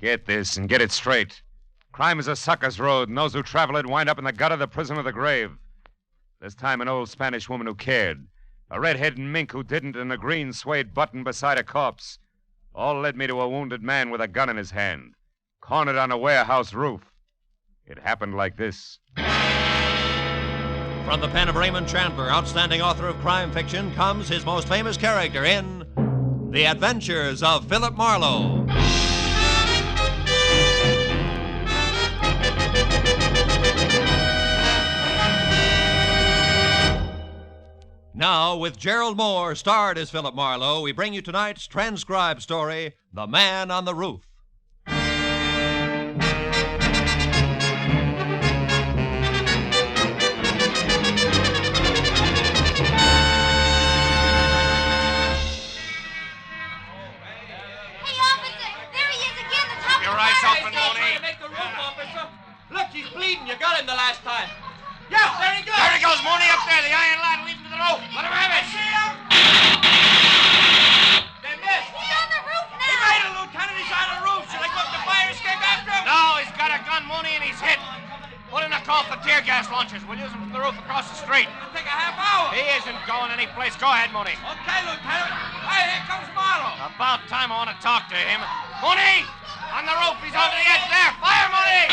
Get this and get it straight. Crime is a sucker's road, and those who travel it wind up in the gutter, the prison, or the grave. This time an old Spanish woman who cared, a red-headed mink who didn't, and a green suede button beside a corpse. All led me to a wounded man with a gun in his hand, cornered on a warehouse roof. It happened like this. From the pen of Raymond Chandler, outstanding author of crime fiction, comes his most famous character in The Adventures of Philip Marlowe. Now, with Gerald Moore, starred as Philip Marlowe, we bring you tonight's transcribed story, The Man on the Roof. He's bleeding. You got him the last time. Yeah, there he goes. There he goes, Mooney, up there. The iron ladder leading to the roof. Let him have it. See him? They missed. He's on the roof now. He made it, Lieutenant. He's on the roof. Should I go up the fire escape after him? No, he's got a gun, Mooney, and he's hit. Put in a call for tear gas launchers. We'll use them from the roof across the street. It'll take a half hour. He isn't going anyplace. Go ahead, Mooney. Okay, Lieutenant. Hey, here comes Marlowe. About time I want to talk to him. Mooney! On the roof. He's over the edge there. Fire, Mooney!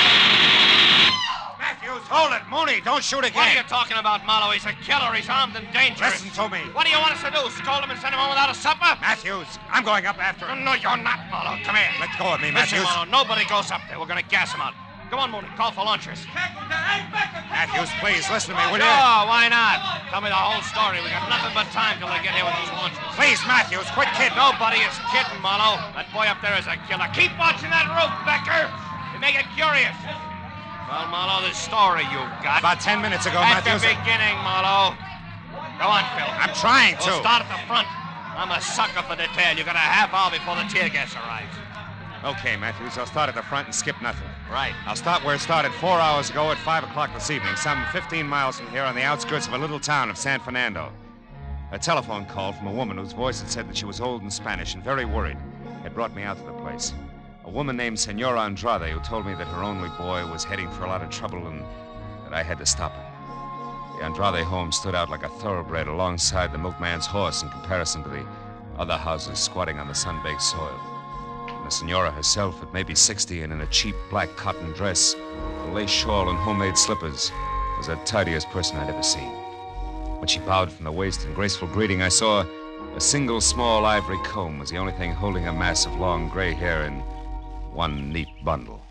Matthews, hold it. Mooney, don't shoot again. What are you talking about, Marlowe? He's a killer. He's armed and dangerous. Listen to me. What do you want us to do? Scold him and send him home without a supper? Matthews, I'm going up after him. No, you're not, Marlowe. Come here. Let go of me, Listen, Matthews. Marlowe, nobody goes up there. We're going to gas him out. Come on, Mooney. Call for launchers. Matthews, please, listen to me, will you? No, why not? Tell me the whole story. We got nothing but time till they get here with those launchers. Please, Matthews, quit kidding. Nobody is kidding, Marlowe. That boy up there is a killer. Keep watching that roof, Becker. You make it curious. Well, Marlowe, this story you've got. About 10 minutes ago, At Matthews. the beginning, Marlowe. Go on, Phil. I'm trying to. We'll start at the front. I'm a sucker for detail. You got a half hour before the tear gas arrives. Okay, Matthews, I'll start at the front and skip nothing. Right. I'll start where it started 4 hours ago at 5 o'clock this evening, some 15 miles from here on the outskirts of a little town of San Fernando. A telephone call from a woman whose voice had said that she was old and Spanish and very worried had brought me out to the place. A woman named Senora Andrade who told me that her only boy was heading for a lot of trouble and that I had to stop him. The Andrade home stood out like a thoroughbred alongside the milkman's horse in comparison to the other houses squatting on the sun-baked soil. And the senora herself, at maybe 60 and in a cheap black cotton dress, a lace shawl and homemade slippers, was the tidiest person I'd ever seen. When she bowed from the waist in graceful greeting, I saw a single small ivory comb was the only thing holding a mass of long gray hair in one neat bundle.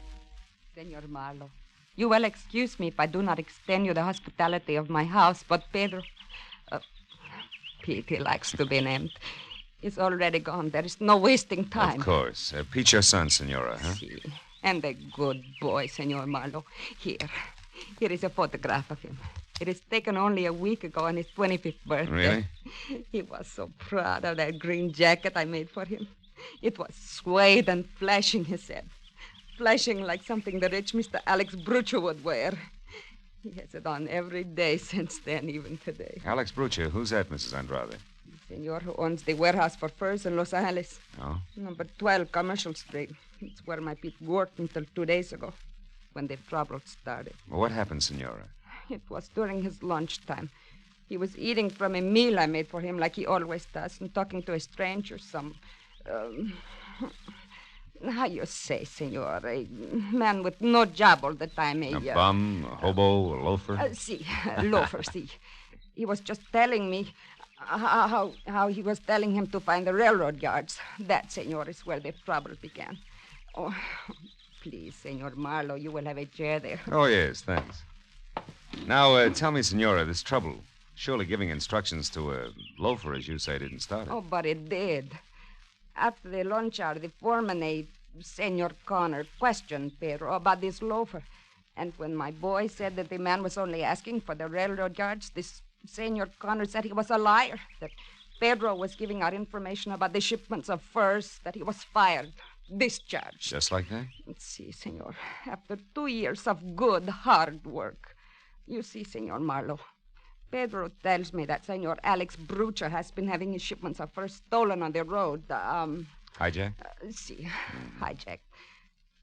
Senor Marlowe, you will excuse me if I do not extend you the hospitality of my house, but Pedro, Pete, he likes to be named, is already gone. There is no wasting time. Of course. Pete, your son, Senora, huh? Si. And a good boy, Senor Marlowe. Here is a photograph of him. It is taken only a week ago on his 25th birthday. Really? He was so proud of that green jacket I made for him. It was suede and flashing, he said. Flashing like something the rich Mr. Alex Brucho would wear. He has it on every day since then, even today. Alex Brucho, who's that, Mrs. Andrade? The senor who owns the warehouse for furs in Los Angeles. Oh? Number 12, Commercial Street. It's where my Pete worked until 2 days ago, when the trouble started. Well, what happened, Senora? It was during his lunchtime. He was eating from a meal I made for him like he always does and talking to a stranger, some... how you say, senor? A man with no job all the time. A bum, a hobo, a loafer? Si, loafer, si. He was just telling me how he was telling him to find the railroad yards. That, senor, is where the trouble began. Oh, please, Senor Marlowe, you will have a chair there. Oh, yes, thanks. Now, tell me, Senora, this trouble. Surely giving instructions to a loafer, as you say, didn't start it. Oh, but it did. After the lunch hour, the foreman, Senor Connor, questioned Pedro about this loafer. And when my boy said that the man was only asking for the railroad yards, this Senor Connor said he was a liar, that Pedro was giving out information about the shipments of furs, that he was fired, discharged. Just like that? See, senor, after 2 years of good, hard work. You see, Senor Marlowe, Pedro tells me that Senor Alex Brucho has been having his shipments of furs stolen on the road. Hijacked? Hijacked.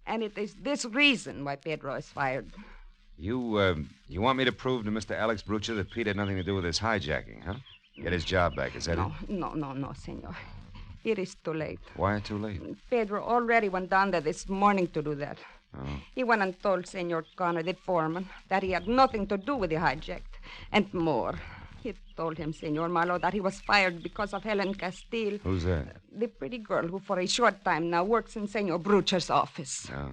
And it is this reason why Pedro is fired. You want me to prove to Mr. Alex Brucher that Pete had nothing to do with this hijacking, huh? Get his job back, is that it? No, senor. It is too late. Why too late? Pedro already went down there this morning to do that. Oh. He went and told Senor Connor, the foreman, that he had nothing to do with the hijack. And more. He told him, Senor Marlowe, that he was fired because of Helen Castile. Who's that? The pretty girl who for a short time now works in Senor Brucher's office. Oh.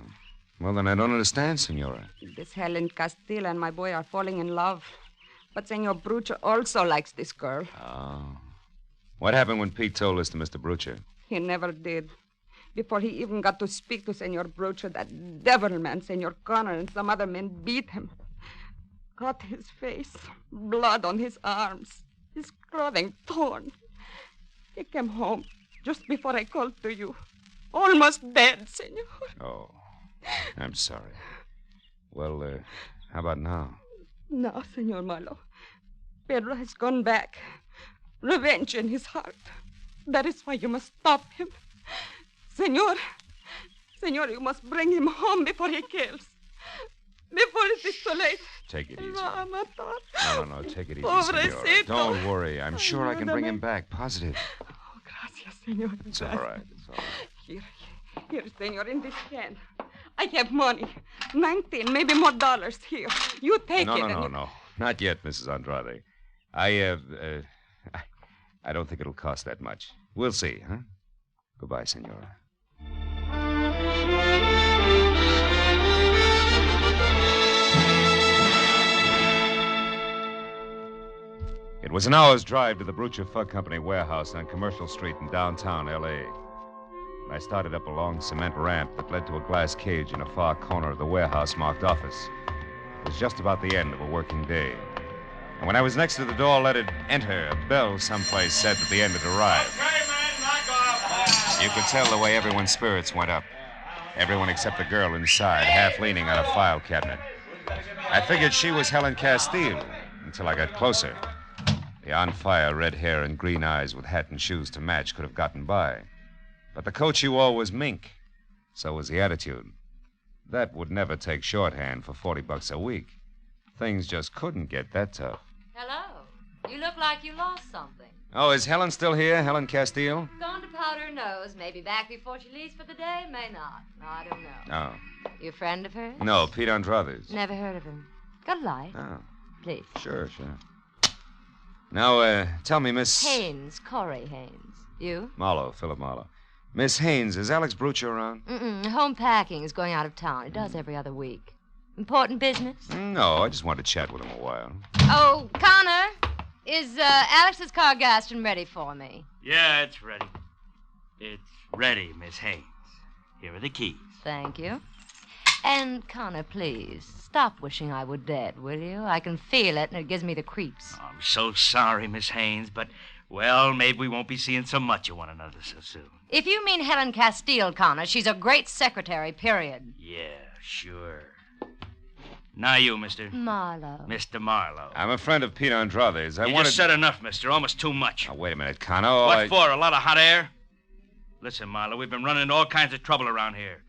Well, then I don't understand, Senora. This Helen Castile and my boy are falling in love. But Senor Brucher also likes this girl. Oh. What happened when Pete told this to Mr. Brucher? He never did. Before he even got to speak to Senor Brucher, that devil man, Senor Connor, and some other men beat him. Cut his face, blood on his arms, his clothing torn. He came home just before I called to you. Almost dead, Senor. Oh, I'm sorry. Well, how about now? Now, Senor Marlowe, Pedro has gone back. Revenge in his heart. That is why you must stop him. Senor, you must bring him home before he kills. Before it is too late. Take it easy. No, take it easy, Pobrecito. Senora. Don't worry. I'm sure I can bring him back. Positive. Oh, gracias, Senor. It's all right. Here, Senor, in this can. I have money. 19, maybe more dollars here. You take it. No. Not yet, Mrs. Andrade. I don't think it'll cost that much. We'll see, huh? Goodbye, Senora. It was an hour's drive to the Brucher Fug Company warehouse on Commercial Street in downtown L.A. I started up a long cement ramp that led to a glass cage in a far corner of the warehouse marked office. It was just about the end of a working day. And when I was next to the door, let it enter, a bell someplace said that the end had arrived. Okay, man, knock off. You could tell the way everyone's spirits went up. Everyone except the girl inside, half leaning on a file cabinet. I figured she was Helen Castile until I got closer. The on-fire red hair and green eyes with hat and shoes to match could have gotten by. But the coat she wore was mink. So was the attitude. That would never take shorthand for $40 a week. Things just couldn't get that tough. Hello. You look like you lost something. Oh, is Helen still here, Helen Castile? Gone to powder her nose. Maybe back before she leaves for the day. May not. I don't know. Oh. You a friend of hers? No, Pete Andrade's. Never heard of him. Got a light? Oh, Please. sure. Now, tell me, Miss... Haynes, Corey Haynes. You? Marlowe, Philip Marlowe. Miss Haynes, is Alex Brucher around? Home packing is going out of town. He does every other week. Important business? No, I just wanted to chat with him a while. Oh, Connor, is Alex's car gassed and ready for me? Yeah, it's ready. It's ready, Miss Haynes. Here are the keys. Thank you. And, Connor, please, stop wishing I were dead, will you? I can feel it, and it gives me the creeps. I'm so sorry, Miss Haynes, but, well, maybe we won't be seeing so much of one another so soon. If you mean Helen Castile, Connor, she's a great secretary, period. Yeah, sure. Now you, Mr. Marlowe. Mr. Marlowe. I'm a friend of Pete Andrade's. You just said enough, mister. Almost too much. Now, wait a minute, Connor. Oh, What for? A lot of hot air? Listen, Marlowe, we've been running into all kinds of trouble around here.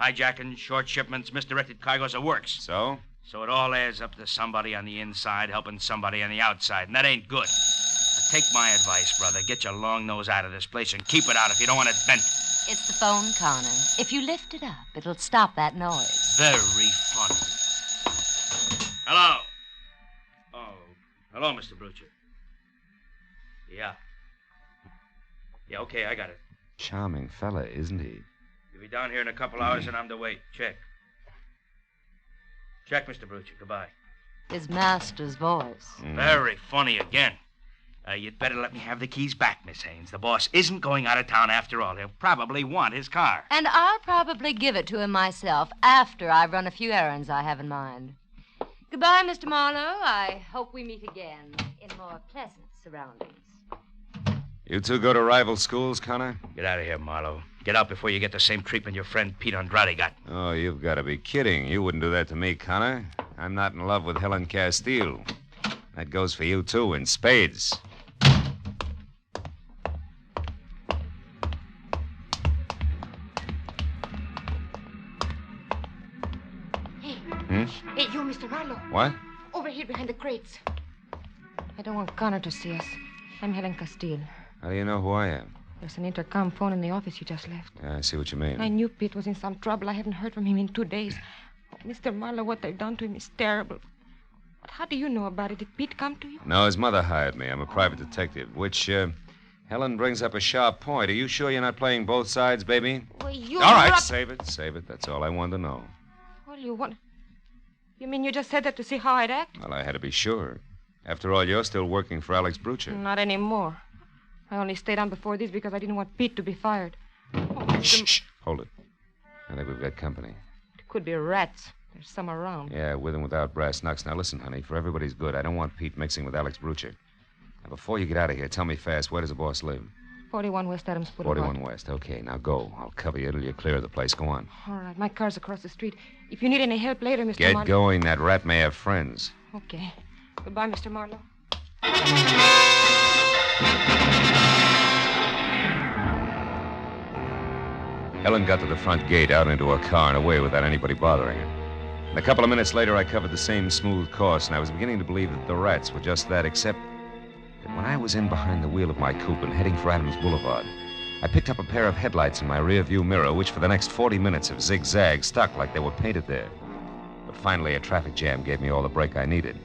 Hijacking, short shipments, misdirected cargoes, it works. So? So it all adds up to somebody on the inside helping somebody on the outside, and that ain't good. Now take my advice, brother. Get your long nose out of this place and keep it out if you don't want it bent. It's the phone, Connor. If you lift it up, it'll stop that noise. Very funny. Hello. Oh, hello, Mr. Brucher. Yeah. Yeah, okay, I got it. Charming fella, isn't he? You'll be down here in a couple hours and I'm to wait. Check. Check, Mr. Brucher. Goodbye. His master's voice. Very funny again. You'd better let me have the keys back, Miss Haynes. The boss isn't going out of town after all. He'll probably want his car. And I'll probably give it to him myself after I've run a few errands I have in mind. Goodbye, Mr. Marlowe. I hope we meet again in more pleasant surroundings. You two go to rival schools, Connor? Get out of here, Marlowe. Get out before you get the same treatment your friend Pete Andrade got. Oh, you've got to be kidding. You wouldn't do that to me, Connor. I'm not in love with Helen Castile. That goes for you, too, in spades. Hey, you, Mr. Marlowe. What? Over here behind the crates. I don't want Connor to see us. I'm Helen Castile. How do you know who I am? There's an intercom phone in the office you just left. Yeah, I see what you mean. I knew Pete was in some trouble. I haven't heard from him in 2 days. Oh, Mr. Marlowe, what they've done to him is terrible. But how do you know about it? Did Pete come to you? No, his mother hired me. I'm a private detective, which, Helen brings up a sharp point. Are you sure you're not playing both sides, baby? Well, you... All right, save it. That's all I wanted to know. Well, you want... You mean you just said that to see how I'd act? Well, I had to be sure. After all, you're still working for Alex Brucher. Not anymore. I only stayed on before this because I didn't want Pete to be fired. Oh, Shh. Hold it. I think we've got company. It could be rats. There's some around. Yeah, with and without brass knucks. Now, listen, honey, for everybody's good, I don't want Pete mixing with Alex Brucher. Now, before you get out of here, tell me fast, where does the boss live? 41 West Adams Boulevard. 41 West. Okay, now go. I'll cover you till you're clear of the place. Go on. All right, my car's across the street. If you need any help later, Mr. Get Marlowe... going. That rat may have friends. Okay. Goodbye, Mr. Marlowe. Helen got to the front gate, out into her car, and away without anybody bothering her. And a couple of minutes later, I covered the same smooth course, and I was beginning to believe that the rats were just that, except that when I was in behind the wheel of my coupe and heading for Adams Boulevard, I picked up a pair of headlights in my rear-view mirror, which for the next 40 minutes have zigzagged, stuck like they were painted there. But finally, a traffic jam gave me all the brake I needed.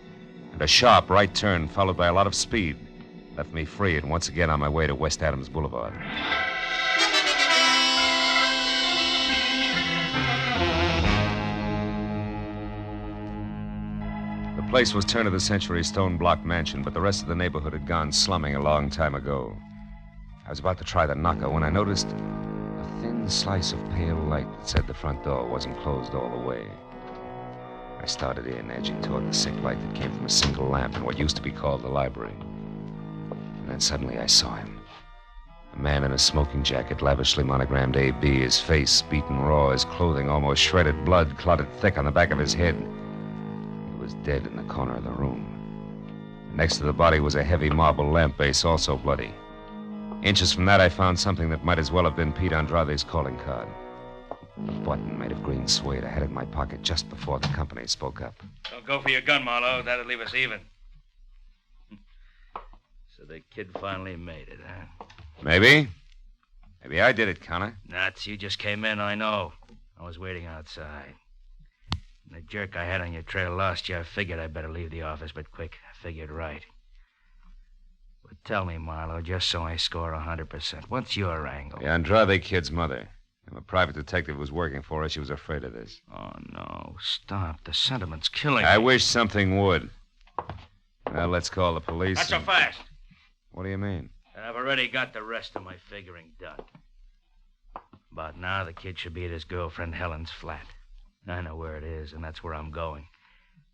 And a sharp right turn, followed by a lot of speed, left me free and once again on my way to West Adams Boulevard. The place was turn-of-the-century stone-block mansion, but the rest of the neighborhood had gone slumming a long time ago. I was about to try the knocker when I noticed a thin slice of pale light that said the front door wasn't closed all the way. I started in, edging toward the sick light that came from a single lamp in what used to be called the library. And then suddenly I saw him. A man in a smoking jacket, lavishly monogrammed A.B., his face beaten raw, his clothing almost shredded, blood clotted thick on the back of his head. He was dead in the corner of the room. Next to the body was a heavy marble lamp base, also bloody. Inches from that, I found something that might as well have been Pete Andrade's calling card. A button made of green suede I had in my pocket just before the company spoke up. Don't go for your gun, Marlowe. That'll leave us even. So the kid finally made it, huh? Maybe. Maybe I did it, Connor. Nuts, you just came in, I know. I was waiting outside. When the jerk I had on your trail lost you, I figured I'd better leave the office, but quick. I figured right. But tell me, Marlowe, just so I score 100%, what's your angle? The Andrade kid's mother. I'm a private detective who was working for her. She was afraid of this. Oh, no. Stop. The sentiment's killing me. I wish something would. Well, let's call the police. Not so fast. What do you mean? I've already got the rest of my figuring done. About now, the kid should be at his girlfriend Helen's flat. I know where it is, and that's where I'm going.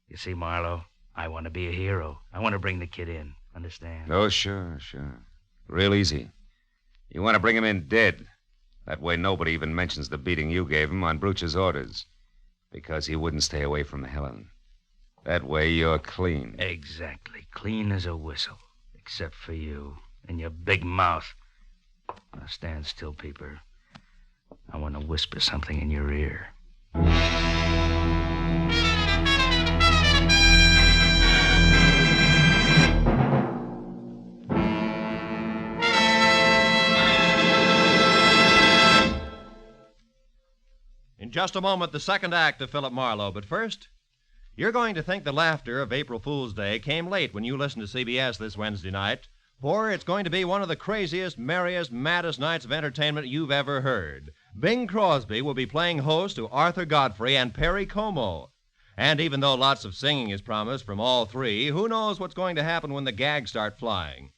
You see, Marlowe, I want to be a hero. I want to bring the kid in. Understand? Oh, sure. Real easy. You want to bring him in dead. That way nobody even mentions the beating you gave him on Brucher's orders. Because he wouldn't stay away from Helen. That way you're clean. Exactly. Clean as a whistle. Except for you and your big mouth. Now stand still, Peeper. I want to whisper something in your ear. In just a moment, the second act of Philip Marlowe. But first, you're going to think the laughter of April Fool's Day came late when you listen to CBS this Wednesday night, for it's going to be one of the craziest, merriest, maddest nights of entertainment you've ever heard. Bing Crosby will be playing host to Arthur Godfrey and Perry Como. And even though lots of singing is promised from all three, who knows what's going to happen when the gags start flying?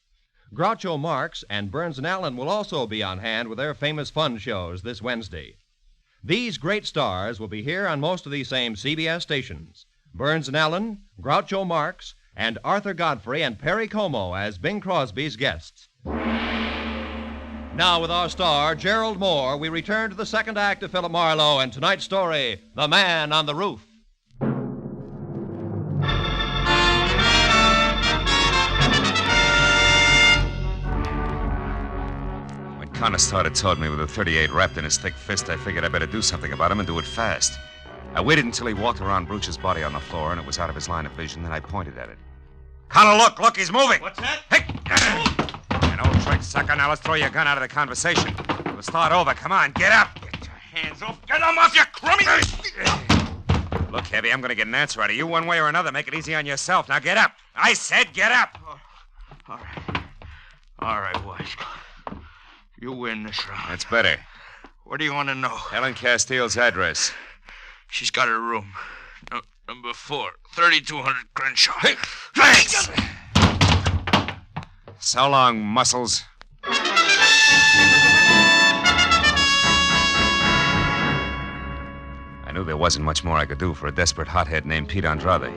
Groucho Marx and Burns and Allen will also be on hand with their famous fun shows this Wednesday. These great stars will be here on most of these same CBS stations. Burns and Allen, Groucho Marx, and Arthur Godfrey and Perry Como as Bing Crosby's guests. Now, with our star, Gerald Moore, we return to the second act of Philip Marlowe and tonight's story, The Man on the Roof. Connor started toward me with a .38 wrapped in his thick fist. I figured I better do something about him and do it fast. I waited until he walked around Brooch's body on the floor and it was out of his line of vision, then I pointed at it. Connor, look, he's moving. What's that? Hey! An old trick, sucker. Now let's throw your gun out of the conversation. We'll start over. Come on, get up. Get your hands off. Get them off, you crummy! Look, Heavy, I'm going to get an answer out of you one way or another. Make it easy on yourself. Now get up. I said get up. All right. All right, boys. You win this round. That's better. What do you want to know? Helen Castile's address. She's got her room. Number 4, 3200 Crenshaw. Hey, thanks! So long, muscles. I knew there wasn't much more I could do for a desperate hothead named Pete Andrade.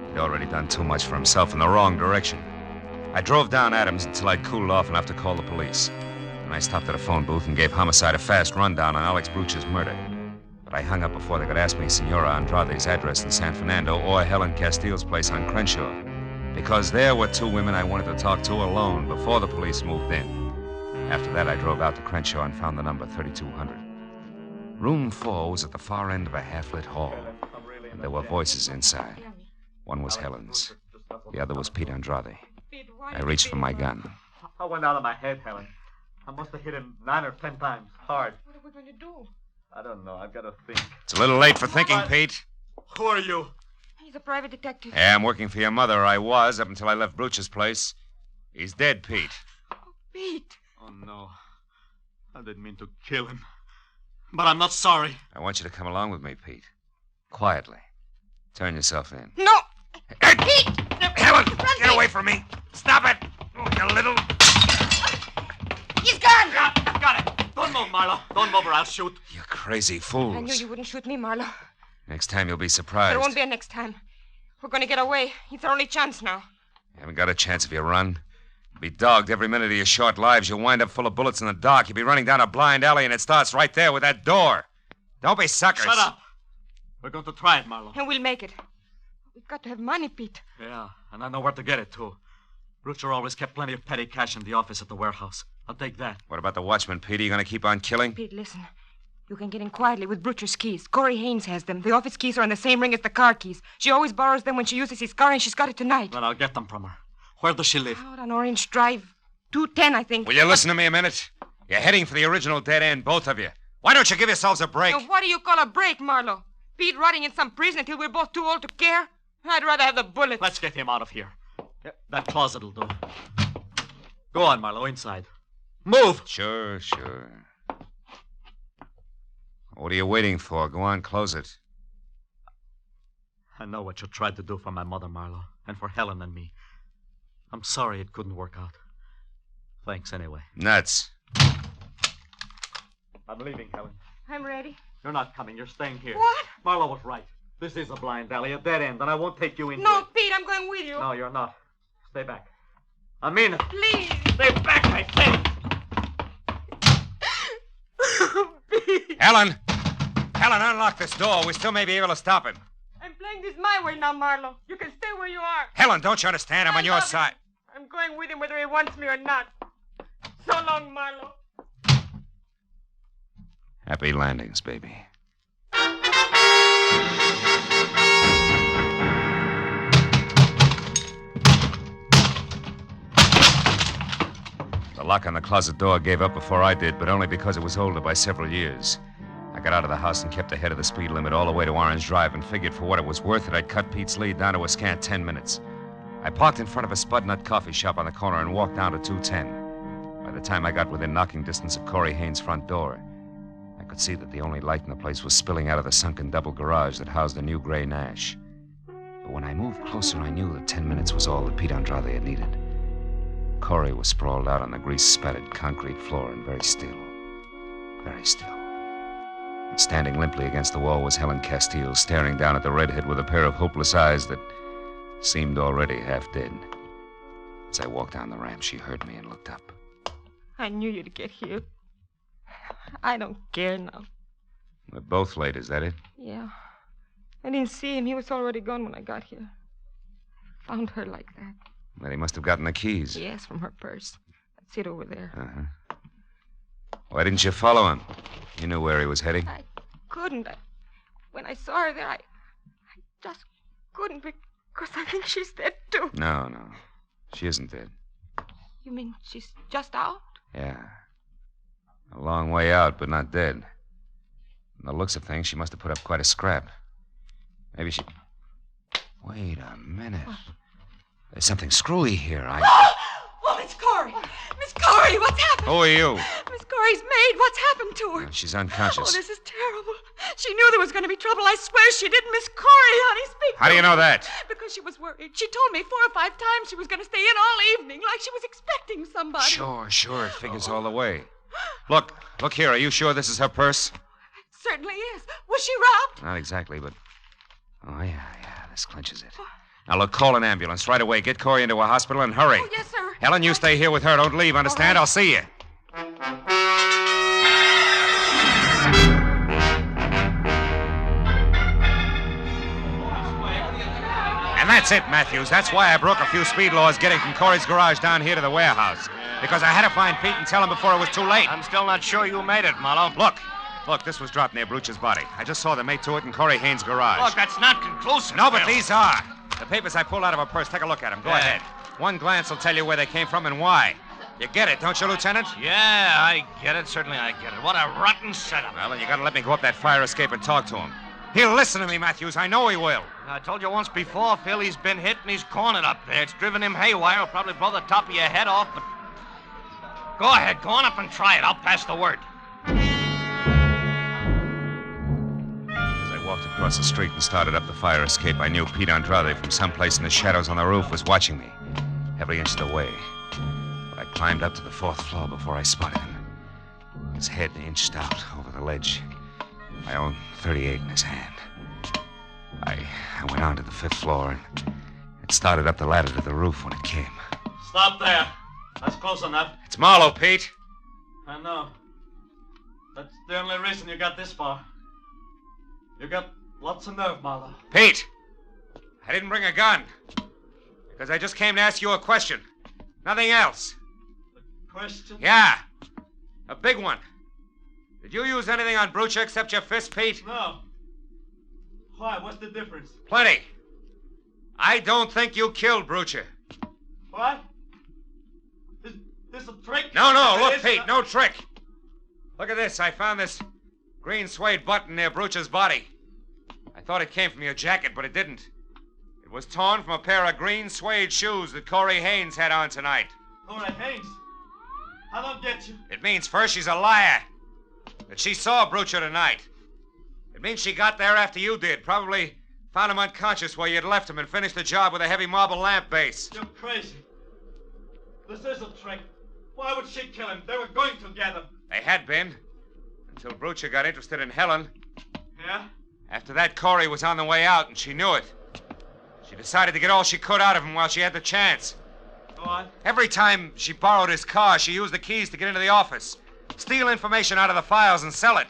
He'd already done too much for himself in the wrong direction. I drove down Adams until I'd cooled off enough to call the police. And I stopped at a phone booth and gave Homicide a fast rundown on Alex Brooch's murder. But I hung up before they could ask me Senora Andrade's address in San Fernando or Helen Castile's place on Crenshaw. Because there were 2 women I wanted to talk to alone before the police moved in. After that, I drove out to Crenshaw and found the number 3200. Room 4 was at the far end of a half-lit hall. And there were voices inside. One was Helen's. The other was Pete Andrade. I reached for my gun. I went out of my head, Helen. I must have hit him 9 or 10 times, hard. What are we going to do? I don't know. I've got to think. It's a little late for thinking, Pete. Who are you? He's a private detective. Yeah, I'm working for your mother. I was, up until I left Brooch's place. He's dead, Pete. Pete. Oh, no. I didn't mean to kill him. But I'm not sorry. I want you to come along with me, Pete. Quietly. Turn yourself in. No! Hey, Pete! Helen, get away from me. Stop it. Oh, you little... He's gone! Got it. Don't move, Marlo. Don't move or I'll shoot. You crazy fools. I knew you wouldn't shoot me, Marlo. Next time you'll be surprised. There won't be a next time. We're going to get away. It's our only chance now. You haven't got a chance if you run. You'll be dogged every minute of your short lives. You'll wind up full of bullets in the dark. You'll be running down a blind alley, and it starts right there with that door. Don't be suckers. Shut up. We're going to try it, Marlo. And we'll make it. We've got to have money, Pete. Yeah, and I know where to get it, too. Broocher always kept plenty of petty cash in the office at the warehouse. I'll take that. What about the watchman, Pete? Are you going to keep on killing? Pete, listen. You can get in quietly with Broocher's keys. Corey Haynes has them. The office keys are on the same ring as the car keys. She always borrows them when she uses his car, and she's got it tonight. Then I'll get them from her. Where does she live? Out on Orange Drive. 210, I think. Will you listen to me a minute? You're heading for the original dead end, both of you. Why don't you give yourselves a break? Now, what do you call a break, Marlo? Pete rotting in some prison until we're both too old to care? I'd rather have the bullet. Let's get him out of here. Yeah, that closet'll do. Go on, Marlo, inside. Move! Sure. What are you waiting for? Go on, close it. I know what you tried to do for my mother, Marlo, and for Helen and me. I'm sorry it couldn't work out. Thanks anyway. Nuts. I'm leaving, Helen. I'm ready. You're not coming. You're staying here. What? Marlo was right. This is a blind alley, a dead end, and I won't take you into No, it. Pete, I'm going with you. No, you're not. Stay back. I mean it. Please. Stay back, I say. Pete. Helen, unlock this door. We still may be able to stop him. I'm playing this my way now, Marlo. You can stay where you are. Helen, don't you understand? I'm on your love side. him. I'm going with him whether he wants me or not. So long, Marlo. Happy landings, baby. The lock on the closet door gave up before I did, but only because it was older by several years. I got out of the house and kept ahead of the speed limit all the way to Orange Drive and figured for what it was worth that I'd cut Pete's lead down to a scant 10 minutes. I parked in front of a Spud Nut coffee shop on the corner and walked down to 210. By the time I got within knocking distance of Corey Haynes' front door, I could see that the only light in the place was spilling out of the sunken double garage that housed the new gray Nash. But when I moved closer, I knew that 10 minutes was all that Pete Andrade had needed. Corey was sprawled out on the grease-spattered concrete floor and very still. Very still. And standing limply against the wall was Helen Castile, staring down at the redhead with a pair of hopeless eyes that seemed already half dead. As I walked down the ramp, she heard me and looked up. I knew you'd get here. I don't care now. We're both late, is that it? Yeah. I didn't see him. He was already gone when I got here. I found her like that. Then he must have gotten the keys. Yes, from her purse. That's it over there. Uh-huh. Why didn't you follow him? You knew where he was heading. I couldn't. when I saw her there, I just couldn't because I think she's dead, too. No. She isn't dead. You mean she's just out? Yeah. A long way out, but not dead. From the looks of things, she must have put up quite a scrap. Maybe she... Wait a minute. There's something screwy here. Oh, Miss Corey! Miss Corey, what's happened? Who are you? Miss Corey's maid. What's happened to her? She's unconscious. Oh, this is terrible. She knew there was going to be trouble. I swear she did. Miss Corey, honey, speak. How do you know that? Because she was worried. She told me 4 or 5 times she was going to stay in all evening, like she was expecting somebody. Sure. It figures all the way. Look here. Are you sure this is her purse? It certainly is. Was she robbed? Not exactly, but... Oh, yeah. This clinches it. Now, look, call an ambulance right away. Get Corey into a hospital and hurry. Oh, yes, sir. Helen, you stay here with her. Don't leave, understand? Right. I'll see you. And that's it, Matthews. That's why I broke a few speed laws getting from Corey's garage down here to the warehouse. Because I had to find Pete and tell him before it was too late. I'm still not sure you made it, Marlowe. Look, this was dropped near Bruce's body. I just saw the mate to it in Corey Haynes' garage. Look, that's not conclusive. No, but these are. The papers I pulled out of her purse. Take a look at them. Go Yeah. ahead. One glance will tell you where they came from and why. You get it, don't you, Lieutenant? Yeah, I get it. Certainly I get it. What a rotten setup. Well, then you gotta let me go up that fire escape and talk to him. He'll listen to me, Matthews. I know he will. I told you once before, Phil, he's been hit and he's cornered up there. It's driven him haywire. It'll probably blow the top of your head off, but... Go ahead. Go on up and try it. I'll pass the word. As I walked across the street and started up the fire escape, I knew Pete Andrade from someplace in the shadows on the roof was watching me, every inch of the way. But I climbed up to the 4th floor before I spotted him. His head inched out over the ledge, my own .38 in his hand. I went on to the 5th floor and it started up the ladder to the roof when it came. Stop there. That's close enough. It's Marlowe, Pete. I know. That's the only reason you got this far. You got lots of nerve, Marlowe. Pete, I didn't bring a gun. Because I just came to ask you a question. Nothing else. Question? Yeah. A big one. Did you use anything on Brucha except your fist, Pete? No. Why? What's the difference? Plenty. I don't think you killed Brucha. What? Is this a trick? No, look, It is Pete, a- no trick. Look at this. I found this green suede button near Brucha's body. I thought it came from your jacket, but it didn't. It was torn from a pair of green suede shoes that Corey Haynes had on tonight. Corey Haynes? I don't get you. It means first she's a liar. That she saw Brucha tonight. It means she got there after you did. Probably found him unconscious where you'd left him and finished the job with a heavy marble lamp base. You're crazy. This is a trick. Why would she kill him? They were going together. They had been. Until Brucha got interested in Helen. Yeah? After that, Corey was on the way out, and she knew it. She decided to get all she could out of him while she had the chance. Go on. Every time she borrowed his car, she used the keys to get into the office, steal information out of the files, and sell it.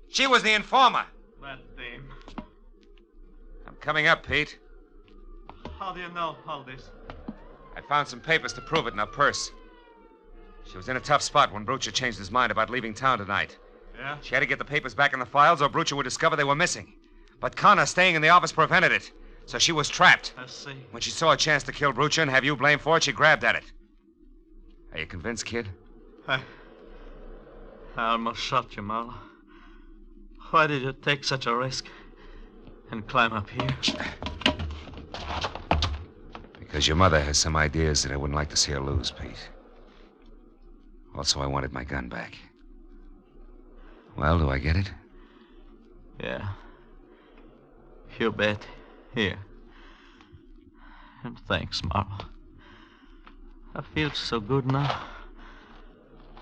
She was the informer. That dame. I'm coming up, Pete. How do you know all this? I found some papers to prove it in her purse. She was in a tough spot when Brucha changed his mind about leaving town tonight. Yeah? She had to get the papers back in the files or Brucha would discover they were missing. But Connor staying in the office prevented it, so she was trapped. I see. When she saw a chance to kill Brucha and have you blamed for it, she grabbed at it. Are you convinced, kid? I almost shot you, Marlowe. Why did you take such a risk and climb up here? Because your mother has some ideas that I wouldn't like to see her lose, Pete. Also, I wanted my gun back. Well, do I get it? Yeah. You bet. Here. And thanks, Marlowe. I feel so good now.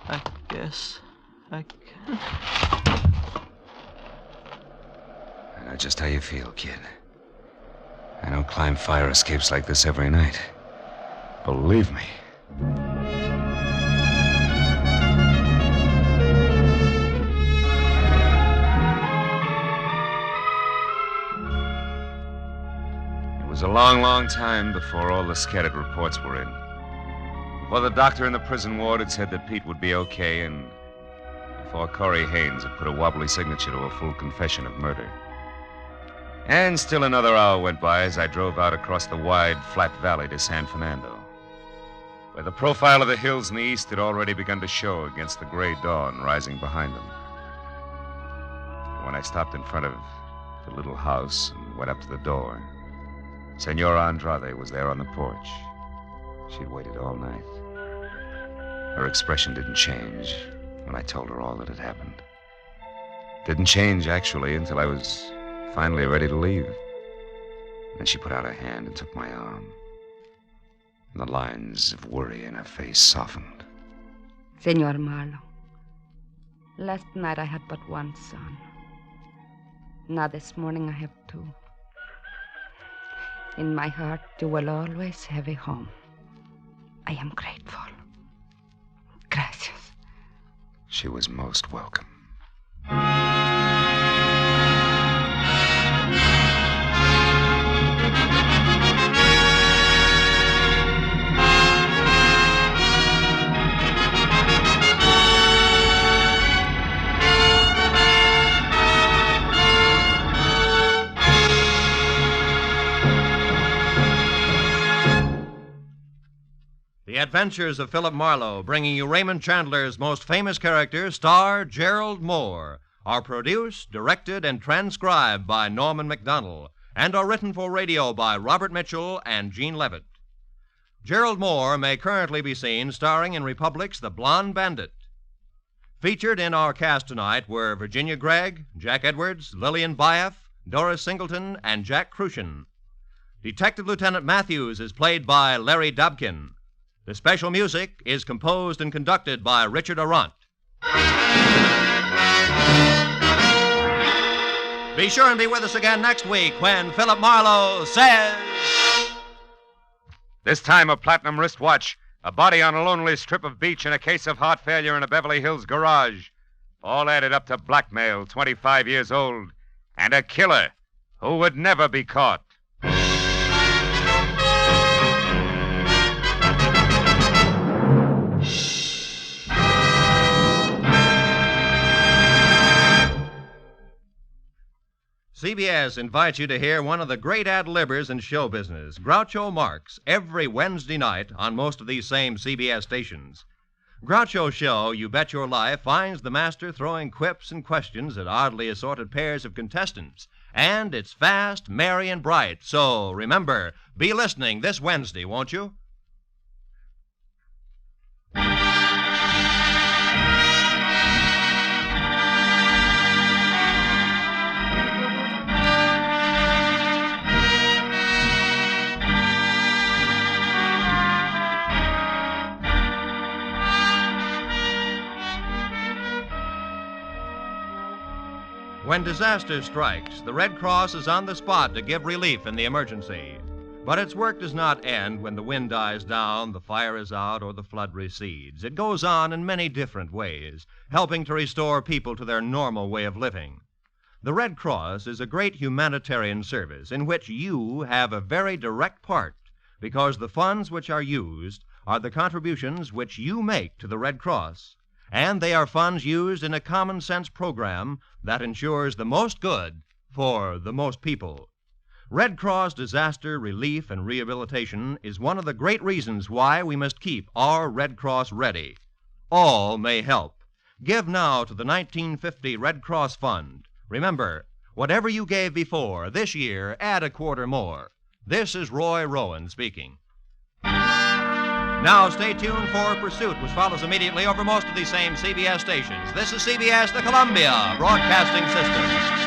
I guess I can. I know just how you feel, kid. I don't climb fire escapes like this every night. Believe me. It was a long, long time before all the scattered reports were in. Before the doctor in the prison ward had said that Pete would be okay, and before Corey Haynes had put a wobbly signature to a full confession of murder. And still another hour went by as I drove out across the wide, flat valley to San Fernando, where the profile of the hills in the east had already begun to show against the gray dawn rising behind them. When I stopped in front of the little house and went up to the door, Senora Andrade was there on the porch. She'd waited all night. Her expression didn't change when I told her all that had happened. Didn't change, actually, until I was finally ready to leave. Then she put out her hand and took my arm. And the lines of worry in her face softened. Senor Marlowe, last night I had but one son. Now this morning I have two. In my heart, you will always have a home. I am grateful. Gracias. She was most welcome. The Adventures of Philip Marlowe, bringing you Raymond Chandler's most famous character, star Gerald Moore, are produced, directed, and transcribed by Norman MacDonald, and are written for radio by Robert Mitchell and Gene Levitt. Gerald Moore may currently be seen starring in Republic's The Blonde Bandit. Featured in our cast tonight were Virginia Gregg, Jack Edwards, Lillian Buyeff, Doris Singleton, and Jack Crucian. Detective Lieutenant Matthews is played by Larry Dobkin. The special music is composed and conducted by Richard Arant. Be sure and be with us again next week when Philip Marlowe says... This time a platinum wristwatch, a body on a lonely strip of beach, and a case of heart failure in a Beverly Hills garage. All added up to blackmail, 25 years old, and a killer who would never be caught. CBS invites you to hear one of the great ad-libbers in show business, Groucho Marx, every Wednesday night on most of these same CBS stations. Groucho's show, You Bet Your Life, finds the master throwing quips and questions at oddly assorted pairs of contestants. And it's fast, merry, and bright. So, remember, be listening this Wednesday, won't you? When disaster strikes, the Red Cross is on the spot to give relief in the emergency. But its work does not end when the wind dies down, the fire is out, or the flood recedes. It goes on in many different ways, helping to restore people to their normal way of living. The Red Cross is a great humanitarian service in which you have a very direct part, because the funds which are used are the contributions which you make to the Red Cross. And they are funds used in a common-sense program that ensures the most good for the most people. Red Cross disaster relief and rehabilitation is one of the great reasons why we must keep our Red Cross ready. All may help. Give now to the 1950 Red Cross Fund. Remember, whatever you gave before, this year, add a quarter more. This is Roy Rowan speaking. Now, stay tuned for Pursuit, which follows immediately over most of these same CBS stations. This is CBS, the Columbia Broadcasting System.